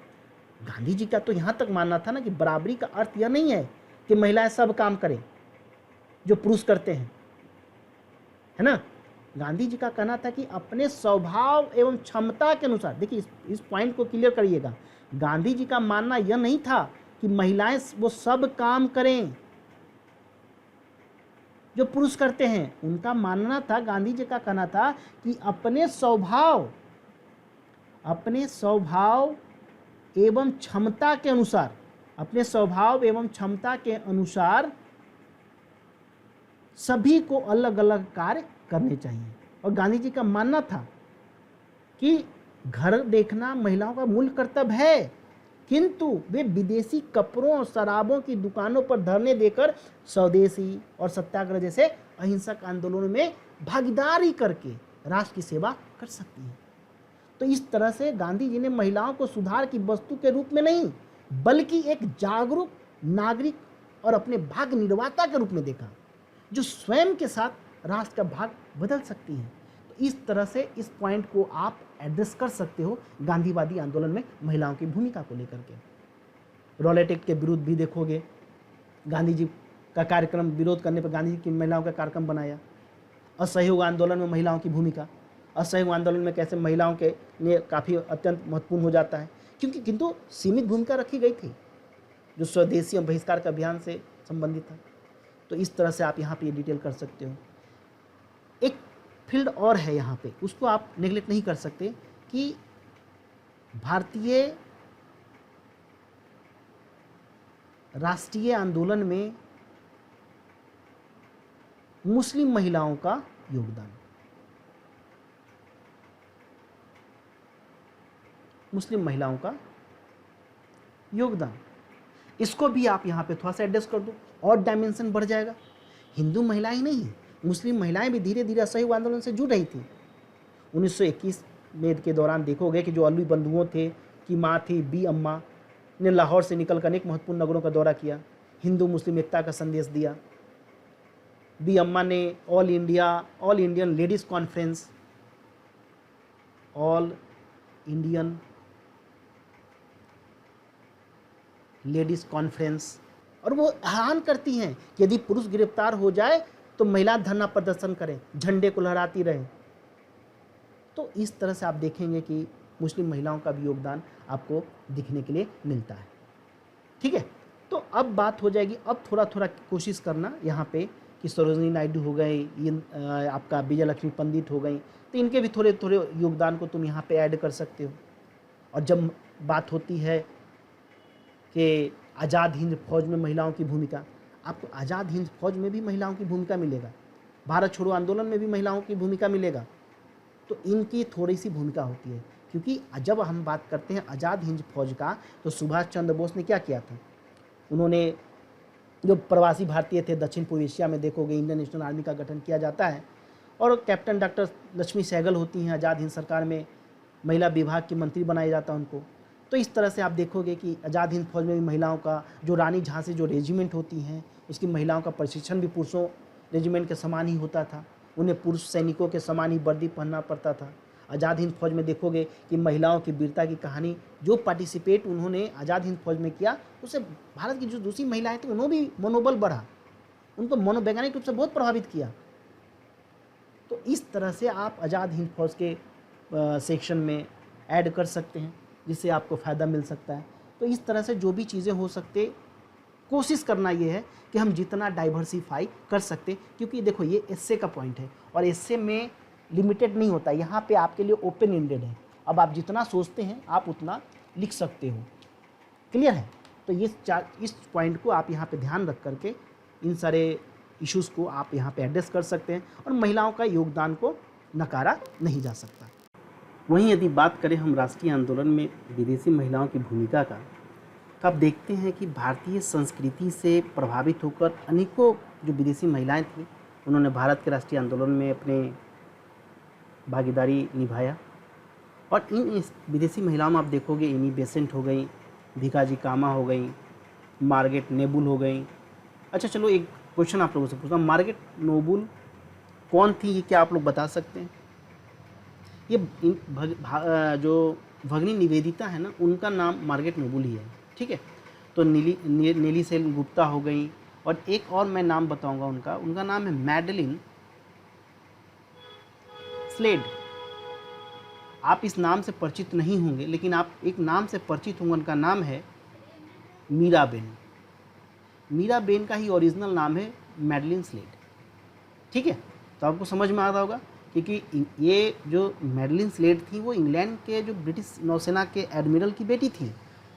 गांधी जी का तो यहाँ तक मानना था ना कि बराबरी का अर्थ यह नहीं है कि महिलाएं सब काम करें जो पुरुष करते हैं, है ना। गांधी जी का कहना था कि अपने स्वभाव एवं क्षमता के अनुसार, देखिए इस पॉइंट को क्लियर करिएगा, गांधी जी का मानना यह नहीं था कि महिलाएं वो सब काम करें जो पुरुष करते हैं। उनका मानना था, गांधी जी का कहना था कि अपने स्वभाव एवं क्षमता के अनुसार, अपने स्वभाव एवं क्षमता के अनुसार सभी को अलग अलग कार्य करने चाहिए। और गांधी जी का मानना था कि घर देखना महिलाओं का मूल कर्तव्य है, किंतु वे विदेशी कपड़ों और शराबों की दुकानों पर धरने देकर स्वदेशी और सत्याग्रह जैसे अहिंसक आंदोलनों में भागीदारी करके राष्ट्र की सेवा कर सकती हैं। तो इस तरह से गांधी जी ने महिलाओं को सुधार की वस्तु के रूप में नहीं, बल्कि एक जागरूक नागरिक और अपने भाग्य निर्माता के रूप में देखा, जो स्वयं के साथ राष्ट्र का भाग बदल सकती हैं। तो इस तरह से इस पॉइंट को आप एड्रेस कर सकते हो गांधीवादी आंदोलन में महिलाओं की भूमिका को लेकर के। रॉलेट एक्ट के विरुद्ध भी देखोगे, गांधी जी का कार्यक्रम विरोध करने पर गांधी जी की महिलाओं का कार्यक्रम बनाया। असहयोग आंदोलन में महिलाओं की भूमिका, असहयोग आंदोलन में कैसे महिलाओं के लिए काफ़ी अत्यंत महत्वपूर्ण हो जाता है, क्योंकि किंतु सीमित भूमिका रखी गई थी जो स्वदेशी और बहिष्कार के अभियान से संबंधित था। तो इस तरह से आप यहाँ पे डिटेल कर सकते हो। एक फील्ड और है यहाँ पे, उसको आप नेगलेक्ट नहीं कर सकते कि भारतीय राष्ट्रीय आंदोलन में मुस्लिम महिलाओं का योगदान। मुस्लिम महिलाओं का योगदान, इसको भी आप यहाँ पे थोड़ा सा एडजस्ट कर दो और डायमेंशन बढ़ जाएगा। हिंदू महिलाएं ही नहीं, मुस्लिम महिलाएं भी धीरे धीरे असहयोग आंदोलन से जुड़ रही थी। 1921 में के दौरान देखोगे कि जो अली बंधुओं थे की माँ थी बी अम्मा ने लाहौर से निकलकर अनेक महत्वपूर्ण नगरों का दौरा किया, हिंदू मुस्लिम एकता का संदेश दिया। बी अम्मा ने all Indian ladies conference, all Indian ladies conference, और वो ऐलान करती हैं कि यदि पुरुष गिरफ्तार हो जाए तो महिला धरना प्रदर्शन करें, झंडे को लहराती रहें। तो इस तरह से आप देखेंगे कि मुस्लिम महिलाओं का भी योगदान आपको दिखने के लिए मिलता है। ठीक है, तो अब बात हो जाएगी, अब थोड़ा थोड़ा कोशिश करना यहाँ पे कि सरोजिनी नायडू हो गए, ये आपका विजय लक्ष्मी पंडित हो गई, तो इनके भी थोड़े थोड़े योगदान को तुम यहाँ पे ऐड कर सकते हो। और जब बात होती है कि आज़ाद हिंद फौज में महिलाओं की भूमिका, आपको आज़ाद हिंद फौज में भी महिलाओं की भूमिका मिलेगा, भारत छोड़ो आंदोलन में भी महिलाओं की भूमिका मिलेगा। तो इनकी थोड़ी सी भूमिका होती है, क्योंकि जब हम बात करते हैं आज़ाद हिंद फौज का, तो सुभाष चंद्र बोस ने क्या किया था, उन्होंने जो प्रवासी भारतीय थे दक्षिण पूर्व एशिया में देखोगे इंडियन नेशनल आर्मी का गठन किया जाता है और कैप्टन डॉक्टर लक्ष्मी सहगल होती हैं, आज़ाद हिंद सरकार में महिला विभाग की मंत्री बनाया जाता है उनको। तो इस तरह से आप देखोगे कि आज़ाद हिंद फौज में भी महिलाओं का जो रानी झांसी जो रेजिमेंट होती हैं उसकी महिलाओं का प्रशिक्षण भी पुरुषों रेजिमेंट के समान ही होता था, उन्हें पुरुष सैनिकों के समान ही वर्दी पहनना पड़ता था। आज़ाद हिंद फौज में देखोगे कि महिलाओं की वीरता की कहानी जो पार्टिसिपेट उन्होंने आज़ाद हिंद फौज में किया उससे भारत की जो दूसरी महिलाएं थी उन्होंने भी मनोबल बढ़ा, उनको मनोवैज्ञानिक रूप से बहुत प्रभावित किया। तो इस तरह से आप आज़ाद हिंद फौज के सेक्शन में ऐड कर सकते हैं जिससे आपको फ़ायदा मिल सकता है। तो इस तरह से जो भी चीज़ें हो सकते कोशिश करना ये है कि हम जितना डाइवर्सिफाई कर सकते, क्योंकि देखो ये एस्से का पॉइंट है और एस्से में लिमिटेड नहीं होता, यहाँ पे आपके लिए ओपन एंडेड है। अब आप जितना सोचते हैं आप उतना लिख सकते हो। क्लियर है? तो ये इस पॉइंट को आप यहाँ पे ध्यान रख करके इन सारे इश्यूज़ को आप यहाँ पे एड्रेस कर सकते हैं और महिलाओं का योगदान को नकारा नहीं जा सकता। वहीं यदि बात करें हम राष्ट्रीय आंदोलन में विदेशी महिलाओं की भूमिका का, तो आप देखते हैं कि भारतीय संस्कृति से प्रभावित होकर अनेकों जो विदेशी महिलाएं थीं उन्होंने भारत के राष्ट्रीय आंदोलन में अपने भागीदारी निभाया। और इन विदेशी महिलाओं में आप देखोगे एनी बेसेंट हो गई, भिकाजी कामा हो गई, मार्गरेट नेबुल हो गई। अच्छा चलो एक क्वेश्चन आप लोगों से पूछता हूँ, मार्गरेट नोबुल कौन थी, ये क्या आप लोग बता सकते हैं? ये जो भगिनी निवेदिता है ना उनका नाम मार्गरेट नोबुल ही है, ठीक है। तो नेली सेन गुप्ता हो गई और एक और मैं नाम बताऊंगा उनका नाम है मैडलिन स्लेड। आप इस नाम से परिचित नहीं होंगे लेकिन आप एक नाम से परिचित होंगे, उनका नाम है मीराबेन। मीराबेन का ही ओरिजिनल नाम है मैडलिन स्लेड, ठीक है। तो आपको समझ में आ रहा होगा क्योंकि ये जो मैडलिन स्लेड थी वो इंग्लैंड के जो ब्रिटिश नौसेना के एडमिरल की बेटी थी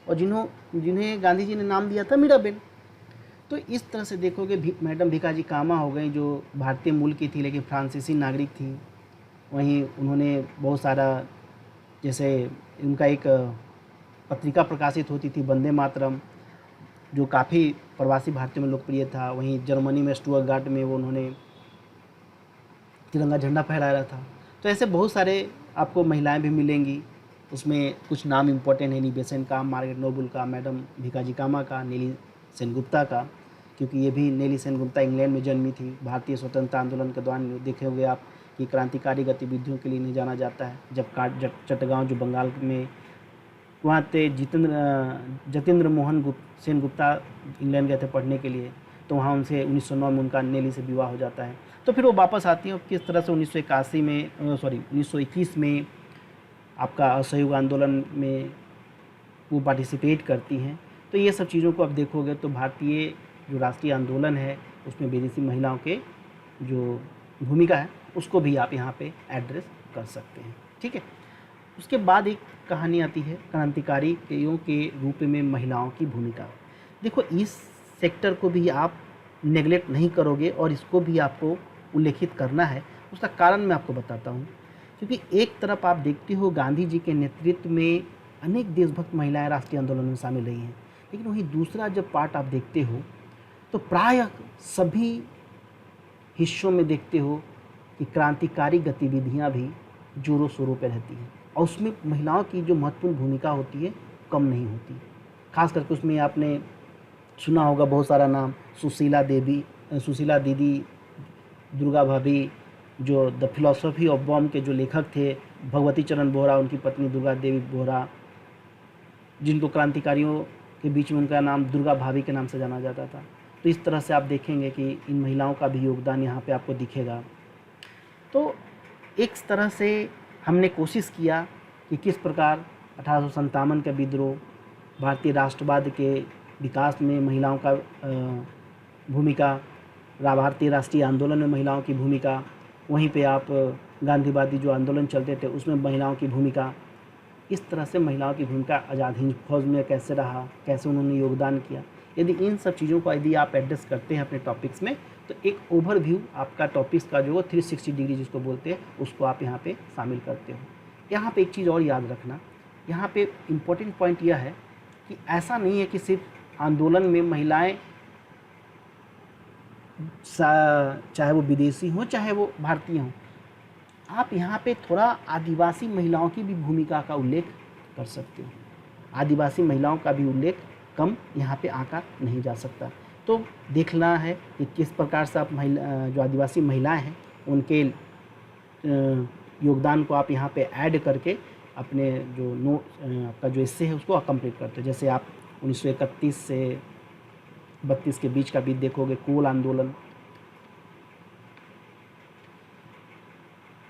और जिन्हें गांधी जी ने नाम दिया था मीराबेन। तो इस तरह से देखोगे मैडम भिकाजी कामा हो गई जो भारतीय मूल की थी लेकिन फ्रांसीसी नागरिक थी। वहीं उन्होंने बहुत सारा, जैसे उनका एक पत्रिका प्रकाशित होती थी वंदे मातरम, जो काफ़ी प्रवासी भारतीयों में लोकप्रिय था। वहीं जर्मनी में स्टुअर्टगार्ट में वो उन्होंने तिरंगा झंडा फहराया था। तो ऐसे बहुत सारे आपको महिलाएं भी मिलेंगी, उसमें कुछ नाम इम्पोर्टेंट है, एनी बेसेंट का, मार्गरेट नोबुल का, मैडम भिकाजी कामा का, नेली सेनगुप्ता का, क्योंकि ये भी नेली सेनगुप्ता इंग्लैंड में जन्मी थी। भारतीय स्वतंत्रता आंदोलन के दौरान देखे होंगे आप कि क्रांतिकारी गतिविधियों के लिए नहीं जाना जाता है। जब चट्टगांव जो बंगाल में वहाँ थे जतेंद्र मोहन सेनगुप्ता इंग्लैंड गए थे पढ़ने के लिए, तो वहाँ उनसे 1909 में उनका नेली से विवाह हो जाता है। तो फिर वो वापस आती हैं। किस तरह से 1921 में आपका असहयोग आंदोलन में वो पार्टिसिपेट करती हैं। तो ये सब चीज़ों को आप देखोगे तो भारतीय जो राष्ट्रीय आंदोलन है उसमें विदेशी महिलाओं के जो भूमिका है उसको भी आप यहाँ पे एड्रेस कर सकते हैं, ठीक है। उसके बाद एक कहानी आती है क्रांतिकारियों के रूप में महिलाओं की भूमिका। देखो इस सेक्टर को भी आप नेगलेक्ट नहीं करोगे और इसको भी आपको उल्लेखित करना है। उसका कारण मैं आपको बताता हूँ, क्योंकि एक तरफ आप देखते हो गांधी जी के नेतृत्व में अनेक देशभक्त महिलाएं राष्ट्रीय आंदोलन में शामिल रही हैं, लेकिन वहीं दूसरा जब पार्ट आप देखते हो तो प्रायः सभी हिस्सों में देखते हो कि क्रांतिकारी गतिविधियां भी जोरों शोरों पर रहती हैं और उसमें महिलाओं की जो महत्वपूर्ण भूमिका होती है कम नहीं होती। खास करके उसमें आपने सुना होगा बहुत सारा नाम, सुशीला दीदी, दुर्गा भाभी, जो द फिलॉसफी ऑफ बॉम्ब के जो लेखक थे, भगवती चरण बोहरा, उनकी पत्नी दुर्गा देवी बोहरा, जिनको क्रांतिकारियों के बीच में उनका नाम दुर्गा भाभी के नाम से जाना जाता था। तो इस तरह से आप देखेंगे कि इन महिलाओं का भी योगदान यहाँ पे आपको दिखेगा। तो एक तरह से हमने कोशिश किया कि किस प्रकार 1857 का विद्रोह, भारतीय राष्ट्रवाद के विकास में महिलाओं का भूमिका, भारतीय राष्ट्रीय आंदोलन में महिलाओं की भूमिका, वहीं पे आप गांधीवादी जो आंदोलन चलते थे उसमें महिलाओं की भूमिका, इस तरह से महिलाओं की भूमिका आज़ाद हिंद फौज में कैसे रहा, कैसे उन्होंने योगदान किया। यदि इन सब चीज़ों को यदि आप एड्रेस करते हैं अपने टॉपिक्स में तो एक ओवरव्यू आपका टॉपिक्स का जो 360 डिग्री जिसको बोलते हैं उसको आप यहाँ पे शामिल करते हो। यहाँ पे एक चीज़ और याद रखना, यहाँ पे इम्पोर्टेंट पॉइंट यह है कि ऐसा नहीं है कि सिर्फ आंदोलन में महिलाएं चाहे वो विदेशी हों चाहे वो भारतीय हों, आप यहाँ पे थोड़ा आदिवासी महिलाओं की भी भूमिका का उल्लेख कर सकते हो। आदिवासी महिलाओं का भी उल्लेख कम यहाँ पे आंका नहीं जा सकता। तो देखना है कि किस प्रकार से आप जो आदिवासी महिलाएं हैं उनके योगदान को आप यहाँ पे ऐड करके अपने जो आपका जो हिस्से है उसको कंप्लीट करते हो। जैसे आप 1931 से 32 के बीच का भी देखोगे, कोल आंदोलन,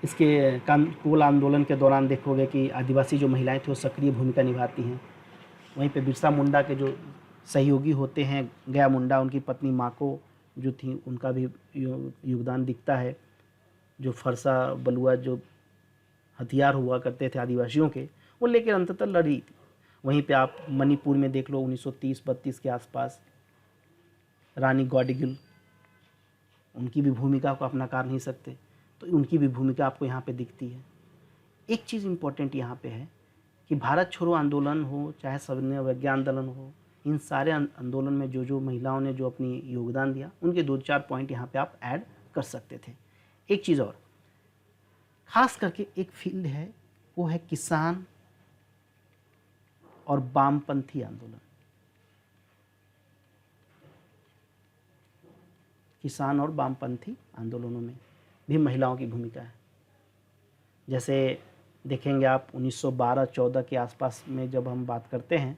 इसके कोल आंदोलन के दौरान देखोगे कि आदिवासी जो महिलाएं थी वो सक्रिय भूमिका निभाती हैं। वहीं पे बिरसा मुंडा के जो सहयोगी होते हैं, गया मुंडा, उनकी पत्नी माको जो थी, उनका भी योगदान दिखता है। जो फरसा बलुआ जो हथियार हुआ करते थे आदिवासियों के, वो लेकर अंततः लड़ी थी। वहीं पे आप मणिपुर में देख लो 1930-32 के आसपास रानी गौडगिल, उनकी भी भूमिका को आप नकार नहीं सकते, तो उनकी भी भूमिका आपको यहाँ पे दिखती है। एक चीज़ इम्पोर्टेंट यहाँ पे है कि भारत छोड़ो आंदोलन हो चाहे सविनय अवज्ञा आंदोलन हो, इन सारे आंदोलन में जो जो महिलाओं ने जो अपनी योगदान दिया, उनके 2-4 पॉइंट यहाँ पे आप ऐड कर सकते थे। एक चीज़ और खास करके एक फील्ड है, वो है किसान और वामपंथी आंदोलन। किसान और वामपंथी आंदोलनों में भी महिलाओं की भूमिका है। जैसे देखेंगे आप 1912-14 के आसपास में जब हम बात करते हैं,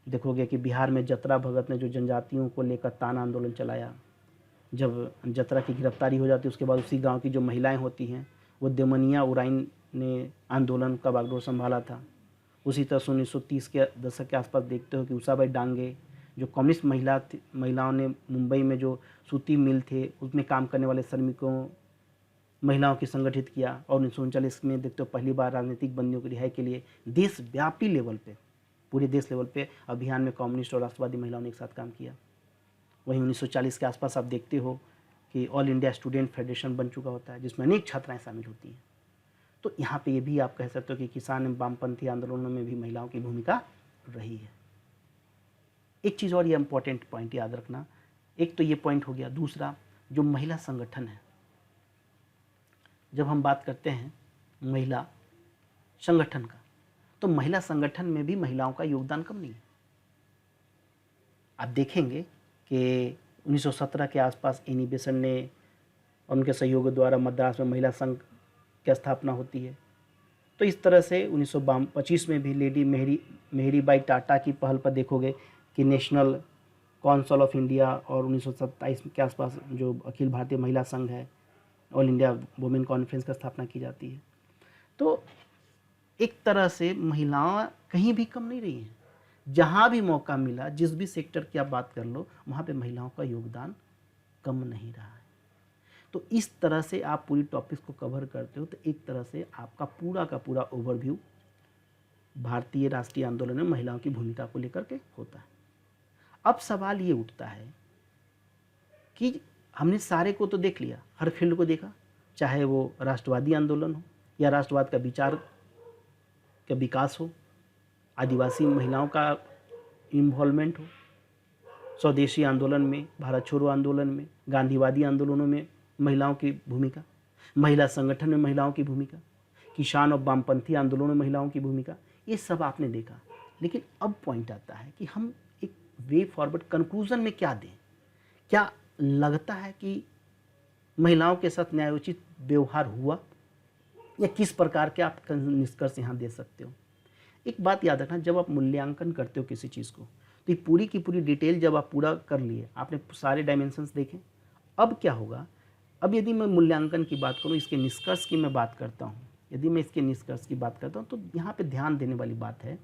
देखोगे कि बिहार में जतरा भगत ने जो जनजातियों को लेकर तान आंदोलन चलाया। जब जतरा की गिरफ्तारी हो जाती है उसके बाद उसी गांव की जो महिलाएं होती हैं, वो देमनिया उराइन ने आंदोलन का बागडोर संभाला था। उसी तरह से 1930 के दशक के आसपास देखते हो कि उषाबाई डांगे, जो कम्युनिस्ट महिलाओं ने मुंबई में जो सूती मिल थे उसमें काम करने वाले श्रमिकों महिलाओं की संगठित किया। और 1939 में देखते हो पहली बार राजनीतिक बंदियों की रिहाई के लिए देशव्यापी लेवल पे, पूरे देश लेवल पे अभियान में कम्युनिस्ट और राष्ट्रवादी महिलाओं ने एक साथ काम किया। वहीं 1940 के आसपास आप देखते हो कि ऑल इंडिया स्टूडेंट फेडरेशन बन चुका होता है, जिसमें अनेक छात्राएं शामिल होती हैं। तो यहाँ पे ये भी आप कह सकते हो कि किसान एवं वामपंथी आंदोलनों में भी महिलाओं की भूमिका रही है। एक चीज़ और ये इम्पोर्टेंट पॉइंट याद रखना, एक तो ये पॉइंट हो गया। दूसरा, जो महिला संगठन है, जब हम बात करते हैं महिला संगठन का, तो महिला संगठन में भी महिलाओं का योगदान कम नहीं है। आप देखेंगे कि 1917 के आसपास एनी बेसेंट ने और उनके सहयोग द्वारा मद्रास में महिला संघ की स्थापना होती है। तो इस तरह से 1925 में भी लेडी मेहरीबाई टाटा की पहल पर देखोगे कि नेशनल काउंसिल ऑफ इंडिया, और 1927 के आसपास जो अखिल भारतीय महिला संघ है, ऑल इंडिया वुमेन कॉन्फ्रेंस की स्थापना की जाती है। तो एक तरह से महिलाएं कहीं भी कम नहीं रही हैं। जहाँ भी मौका मिला, जिस भी सेक्टर की आप बात कर लो, वहाँ पे महिलाओं का योगदान कम नहीं रहा है। तो इस तरह से आप पूरी टॉपिक्स को कवर करते हो, तो एक तरह से आपका पूरा का पूरा ओवरव्यू भारतीय राष्ट्रीय आंदोलन में महिलाओं की भूमिका को लेकर के होता है। अब सवाल ये उठता है कि हमने सारे को तो देख लिया, हर फील्ड को देखा, चाहे वो राष्ट्रवादी आंदोलन हो या राष्ट्रवाद का विचार का विकास हो, आदिवासी महिलाओं का इन्वॉल्वमेंट हो, स्वदेशी आंदोलन में, भारत छोड़ो आंदोलन में, गांधीवादी आंदोलनों में महिलाओं की भूमिका, महिला संगठन में महिलाओं की भूमिका, किसान और वामपंथी आंदोलनों में महिलाओं की भूमिका, ये सब आपने देखा। लेकिन अब पॉइंट आता है कि हम एक वे फॉरवर्ड कंक्लूजन में क्या दें। क्या लगता है कि महिलाओं के साथ न्यायोचित व्यवहार हुआ, या किस प्रकार के आप निष्कर्ष यहाँ दे सकते हो। एक बात याद रखना, जब आप मूल्यांकन करते हो किसी चीज़ को, तो ये पूरी की पूरी डिटेल जब आप पूरा कर लिए, आपने सारे डायमेंशंस देखे, अब क्या होगा। अब यदि मैं मूल्यांकन की बात करूँ, इसके निष्कर्ष की मैं बात करता हूँ, यदि मैं इसके निष्कर्ष की बात करता हूँ, तो यहाँ पे ध्यान देने वाली बात है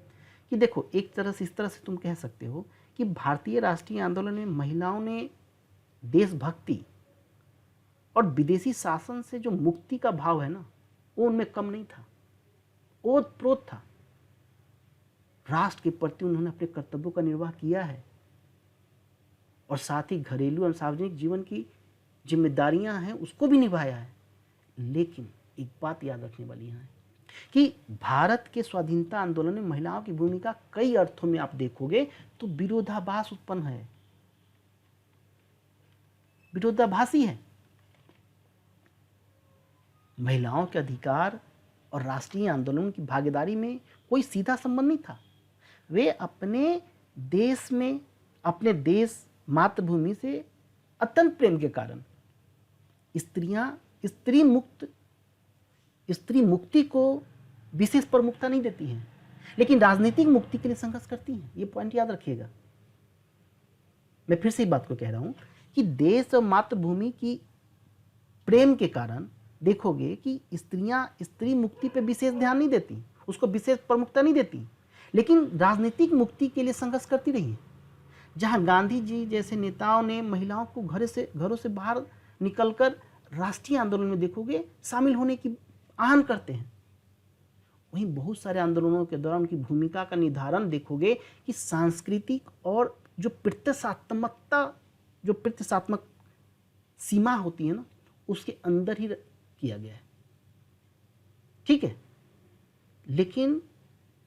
कि देखो, एक तरह से इस तरह से तुम कह सकते हो कि भारतीय राष्ट्रीय आंदोलन में महिलाओं ने देशभक्ति और विदेशी शासन से जो मुक्ति का भाव है ना, वो उनमें कम नहीं था, ओतप्रोत था। राष्ट्र के प्रति उन्होंने अपने कर्तव्यों का निर्वाह किया है, और साथ ही घरेलू एवं सार्वजनिक जीवन की जिम्मेदारियां हैं उसको भी निभाया है। लेकिन एक बात याद रखने वाली यहाँ है कि भारत के स्वाधीनता आंदोलन में महिलाओं की भूमिका कई अर्थों में आप देखोगे तो विरोधाभास उत्पन्न है। विरोधाभासी है। महिलाओं के अधिकार और राष्ट्रीय आंदोलन की भागीदारी में कोई सीधा संबंध नहीं था। वे अपने देश में, अपने देश मातृभूमि से अत्यंत प्रेम के कारण स्त्री मुक्ति को विशेष प्रमुखता नहीं देती हैं, लेकिन राजनीतिक मुक्ति के लिए संघर्ष करती हैं। ये पॉइंट याद रखिएगा। मैं फिर से इस बात को कह रहा हूं कि देश और मातृभूमि की प्रेम के कारण देखोगे कि स्त्रियां स्त्री मुक्ति पे विशेष ध्यान नहीं देती, उसको विशेष प्रमुखता नहीं देती, लेकिन राजनीतिक मुक्ति के लिए संघर्ष करती रही हैं। जहां गांधी जी जैसे नेताओं ने महिलाओं को घरों से बाहर निकलकर राष्ट्रीय आंदोलन में देखोगे शामिल होने की आह्वान करते हैं, वहीं बहुत सारे आंदोलनों के दौरान उनकी भूमिका का निर्धारण देखोगे कि सांस्कृतिक और जो प्रत्यक्षात्मक सीमा होती है ना, उसके अंदर ही किया गया है। ठीक है, लेकिन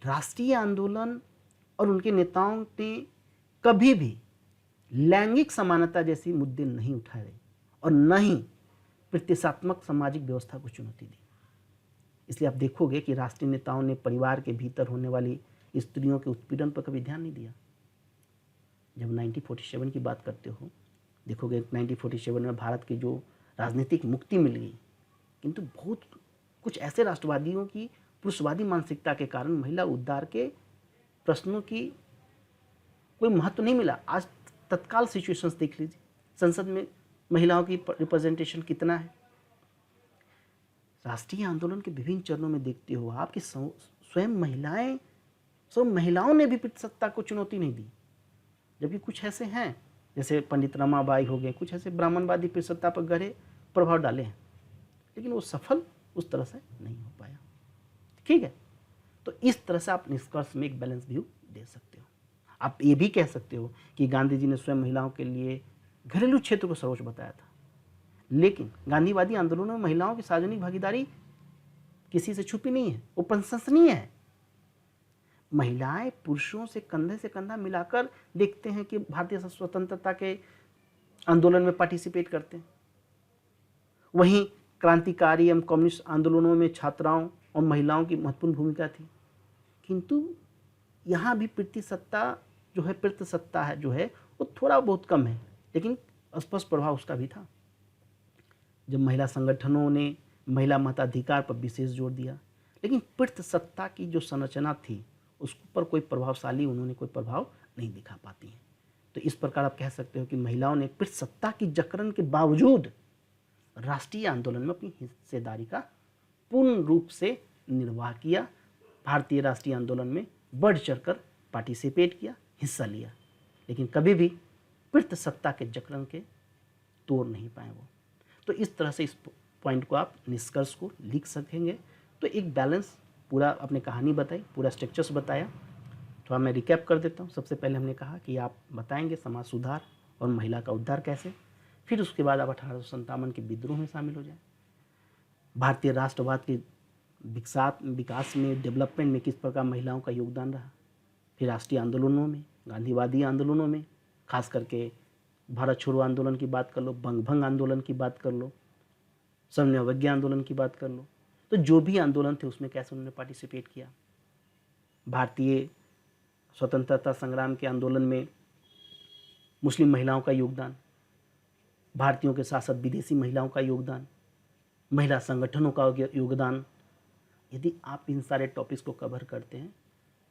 राष्ट्रीय आंदोलन और उनके नेताओं ने कभी भी लैंगिक समानता जैसी मुद्दे नहीं उठाए और न ही प्रत्यक्षात्मक सामाजिक व्यवस्था को चुनौती दी। इसलिए आप देखोगे कि राष्ट्रीय नेताओं ने परिवार के भीतर होने वाली स्त्रियों के उत्पीड़न पर कभी ध्यान नहीं दिया। जब 1947 की बात करते हो, देखोगे 1947 में भारत की जो राजनीतिक मुक्ति मिल गई, किंतु बहुत कुछ ऐसे राष्ट्रवादियों की पुरुषवादी मानसिकता के कारण महिला उद्धार के प्रश्नों की कोई महत्व नहीं मिला। आज तत्काल सिचुएशंस देख लीजिए, संसद में महिलाओं की रिप्रेजेंटेशन कितना है। राष्ट्रीय आंदोलन के विभिन्न चरणों में देखते हो आप कि स्वयं महिलाओं ने भी पितृसत्ता को चुनौती नहीं दी, जबकि कुछ ऐसे हैं जैसे पंडित रमाबाई हो गए, कुछ ऐसे ब्राह्मणवादी पितृसत्ता पर गहरे प्रभाव डाले हैं, लेकिन वो सफल उस तरह से नहीं हो पाया। ठीक है, तो इस तरह से आप निष्कर्ष में एक बैलेंस व्यू दे सकते हो। आप ये भी कह सकते हो कि गांधी जी ने स्वयं महिलाओं के लिए घरेलू क्षेत्र को सर्वोच्च बताया था, लेकिन गांधीवादी आंदोलनों में महिलाओं की सार्वजनिक भागीदारी किसी से छुपी नहीं है, वो प्रशंसनीय है। महिलाएं पुरुषों से कंधा मिलाकर देखते हैं कि भारतीय स्वतंत्रता के आंदोलन में पार्टिसिपेट करते हैं। वहीं क्रांतिकारी एवं कम्युनिस्ट आंदोलनों में छात्राओं और महिलाओं की महत्वपूर्ण भूमिका थी, किंतु यहाँ भी पितृसत्ता जो है वो थोड़ा बहुत कम है, लेकिन स्पष्ट प्रभाव उसका भी था। जब महिला संगठनों ने महिला मताधिकार पर विशेष जोर दिया, लेकिन पितृसत्ता की जो संरचना थी उस पर कोई प्रभाव नहीं दिखा पाती हैं। तो इस प्रकार आप कह सकते हो कि महिलाओं ने पितृसत्ता की जकड़न के बावजूद राष्ट्रीय आंदोलन में अपनी हिस्सेदारी का पूर्ण रूप से निर्वाह किया, भारतीय राष्ट्रीय आंदोलन में बढ़ चढ़कर पार्टिसिपेट किया, हिस्सा लिया, लेकिन कभी भी पितृसत्ता के जकड़न के तोड़ नहीं पाए वो। तो इस तरह से इस पॉइंट को आप निष्कर्ष को लिख सकेंगे। तो एक बैलेंस पूरा अपने कहानी बताई, पूरा स्ट्रक्चर्स बताया। थोड़ा मैं रिकैप कर देता हूँ। सबसे पहले हमने कहा कि आप बताएंगे समाज सुधार और महिला का उद्धार कैसे, फिर उसके बाद आप 1857 के विद्रोह में शामिल हो जाए, भारतीय राष्ट्रवाद के विकास में, डेवलपमेंट में किस प्रकार महिलाओं का योगदान रहा, फिर राष्ट्रीय आंदोलनों में, गांधीवादी आंदोलनों में, खास करके भारत छोड़ो आंदोलन की बात कर लो, बंगभंग आंदोलन की बात कर लो, समन्वय अवज्ञा आंदोलन की बात कर लो, तो जो भी आंदोलन थे उसमें कैसे उन्होंने पार्टिसिपेट किया। भारतीय स्वतंत्रता संग्राम के आंदोलन में मुस्लिम महिलाओं का योगदान, भारतीयों के साथ साथ विदेशी महिलाओं का योगदान, महिला संगठनों का योगदान। यदि आप इन सारे टॉपिक्स को कवर करते हैं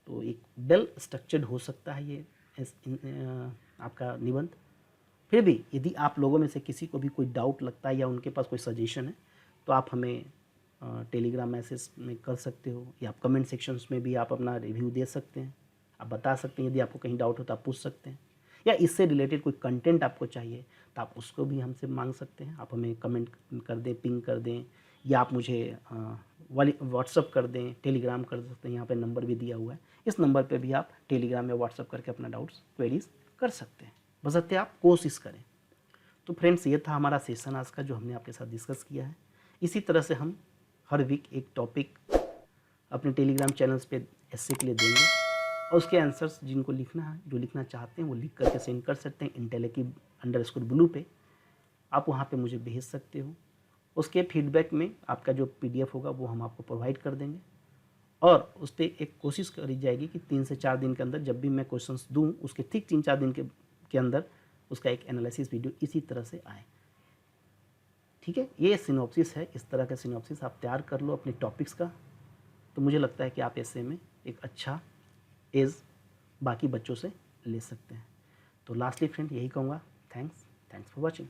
तो एक वेल स्ट्रक्चर्ड हो सकता है ये आपका निबंध। फिर भी यदि आप लोगों में से किसी को भी कोई डाउट लगता है या उनके पास कोई सजेशन है तो आप हमें टेलीग्राम मैसेज में कर सकते हो, या आप कमेंट सेक्शंस में भी आप अपना रिव्यू दे सकते हैं। आप बता सकते हैं, यदि आपको कहीं डाउट हो तो आप पूछ सकते हैं, या इससे रिलेटेड कोई कंटेंट आपको चाहिए तो आप उसको भी हमसे मांग सकते हैं। आप हमें कमेंट कर दें, पिंग कर दें, या आप मुझे व्हाट्सअप कर दें, टेलीग्राम कर सकते हैं। यहाँ पे नंबर भी दिया हुआ है, इस नंबर पे भी आप टेलीग्राम या व्हाट्सअप करके अपना डाउट्स क्वेरीज कर सकते हैं, बशर्ते आप कोशिश करें। तो फ्रेंड्स, ये था हमारा सेशन आज का जो हमने आपके साथ डिस्कस किया है। इसी तरह से हम हर वीक एक टॉपिक अपने टेलीग्राम चैनल्स पे एस्से के लिए देंगे, और उसके आंसर्स जिनको लिखना है, जो लिखना चाहते हैं वो लिख करके सेंड कर सकते हैं इंटेलेक्टिव_ब्लू पे। आप वहाँ पे मुझे भेज सकते हो। उसके फीडबैक में आपका जो PDF होगा वो हम आपको प्रोवाइड कर देंगे और उस पर एक कोशिश करी जाएगी कि 3 से 4 दिन के अंदर जब भी मैं क्वेश्चंस दूँ उसके ठीक 3-4 दिन के अंदर उसका एक एनालिसिस वीडियो इसी तरह से आए। ठीक है, ये सिनॉप्सिस है। इस तरह का सिनॉप्सिस आप तैयार कर लो अपने टॉपिक्स का, तो मुझे लगता है कि आप ऐसे में एक अच्छा एज बाकी बच्चों से ले सकते हैं। तो लास्टली फ्रेंड यही कहूँगा, थैंक्स फॉर वॉचिंग।